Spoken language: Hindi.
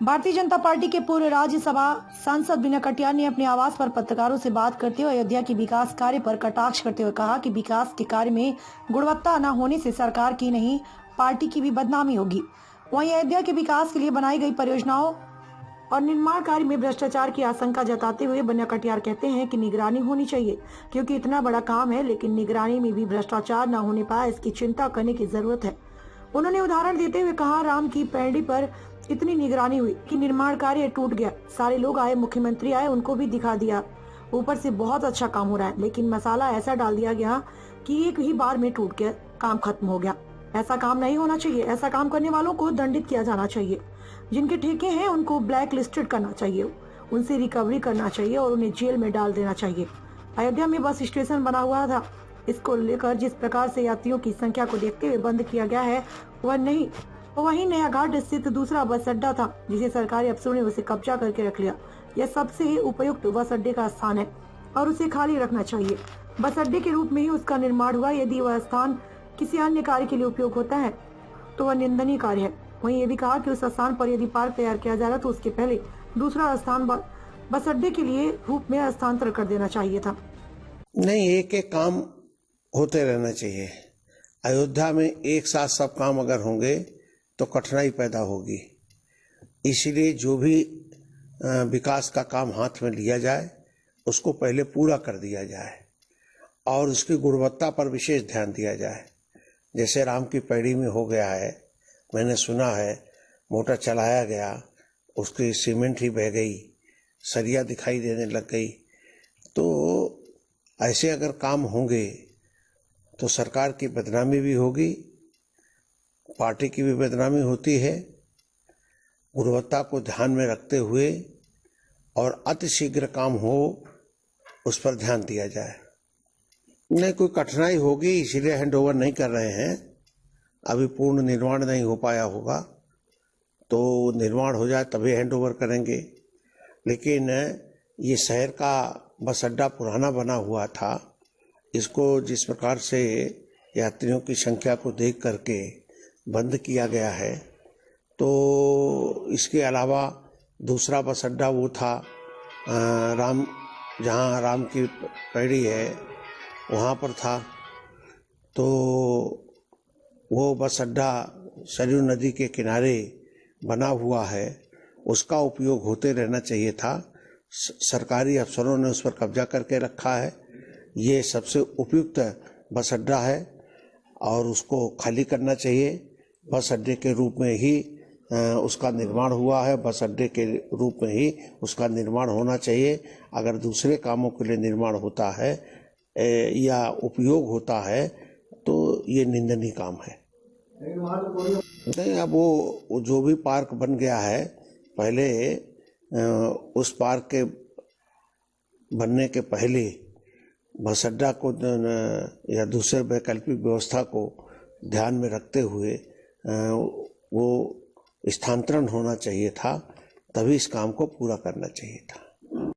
भारतीय जनता पार्टी के पूर्व राज्यसभा सांसद विनय कटियार ने अपने आवास पर पत्रकारों से बात करते हुए अयोध्या के विकास कार्य पर कटाक्ष करते हुए कहा कि विकास के कार्य में गुणवत्ता न होने से सरकार की नहीं पार्टी की भी बदनामी होगी। वहीं अयोध्या के विकास के लिए बनाई गई परियोजनाओं और निर्माण कार्य में भ्रष्टाचार की आशंका जताते हुए विनय कटियार कहते हैं कि निगरानी होनी चाहिए, क्योंकि इतना बड़ा काम है लेकिन निगरानी में भी भ्रष्टाचार न होने पाए, इसकी चिंता करने की जरूरत है। उन्होंने उदाहरण देते हुए कहा, राम की पैड़ी पर इतनी निगरानी हुई कि निर्माण कार्य टूट गया। सारे लोग आए, मुख्यमंत्री आए, उनको भी दिखा दिया, ऊपर से बहुत अच्छा काम हो रहा है, लेकिन मसाला ऐसा डाल दिया गया कि एक ही बार में टूट गया, काम खत्म हो गया। ऐसा काम नहीं होना चाहिए। ऐसा काम करने वालों को दंडित किया जाना चाहिए। जिनके ठेके हैं उनको ब्लैक लिस्टेड करना चाहिए, उनसे रिकवरी करना चाहिए और उन्हें जेल में डाल देना चाहिए। अयोध्या में बस स्टेशन बना हुआ था, इसको लेकर जिस प्रकार से यात्रियों की संख्या को देखते हुए बंद किया गया है वह नहीं। वहीं नया घाट स्थित दूसरा बस अड्डा था जिसे सरकारी अफसरों ने उसे कब्जा करके रख लिया। यह सबसे उपयुक्त बस अड्डे का स्थान है और उसे खाली रखना चाहिए। बस अड्डे के रूप में ही उसका निर्माण हुआ। यदि वह स्थान किसी अन्य कार्य के लिए उपयोग होता है तो वह निंदनीय कार्य है। वहीं ये भी कहा कि उस स्थान पर यदि पार्क तैयार किया जा रहा तो उसके पहले दूसरा स्थान बस अड्डे के लिए रूप में हस्तांतर कर देना चाहिए था। नहीं, एक एक काम होते रहना चाहिए। अयोध्या में एक साथ सब काम अगर होंगे तो कठिनाई पैदा होगी। इसलिए जो भी विकास का काम हाथ में लिया जाए उसको पहले पूरा कर दिया जाए और उसकी गुणवत्ता पर विशेष ध्यान दिया जाए। जैसे राम की पैड़ी में हो गया है, मैंने सुना है, मोटर चलाया गया, उसकी सीमेंट ही बह गई, सरिया दिखाई देने लग गई। तो ऐसे अगर काम होंगे तो सरकार की बदनामी भी होगी, पार्टी की भी बदनामी होती है। गुणवत्ता को ध्यान में रखते हुए और अतिशीघ्र काम हो उस पर ध्यान दिया जाए। नहीं, कोई कठिनाई होगी इसीलिए हैंडओवर नहीं कर रहे हैं। अभी पूर्ण निर्माण नहीं हो पाया होगा, तो निर्माण हो जाए तभी हैंडओवर करेंगे। लेकिन ये शहर का बस अड्डा पुराना बना हुआ था, इसको जिस प्रकार से यात्रियों की संख्या को देख करके बंद किया गया है, तो इसके अलावा दूसरा बस अड्डा वो था जहाँ राम की पैड़ी है वहाँ पर था। तो वो बस अड्डा सरयू नदी के किनारे बना हुआ है, उसका उपयोग होते रहना चाहिए था। सरकारी अफसरों ने उस पर कब्जा करके रखा है। ये सबसे उपयुक्त बस अड्डा है और उसको खाली करना चाहिए। बस अड्डे के रूप में ही उसका निर्माण हुआ है, बस अड्डे के रूप में ही उसका निर्माण होना चाहिए। अगर दूसरे कामों के लिए निर्माण होता है या उपयोग होता है तो ये निंदनीय काम है। नहीं, अब वो जो भी पार्क बन गया है, पहले उस पार्क के बनने के पहले बस अड्डा को या दूसरे वैकल्पिक व्यवस्था को ध्यान में रखते हुए वो स्थानांतरण होना चाहिए था, तभी इस काम को पूरा करना चाहिए था।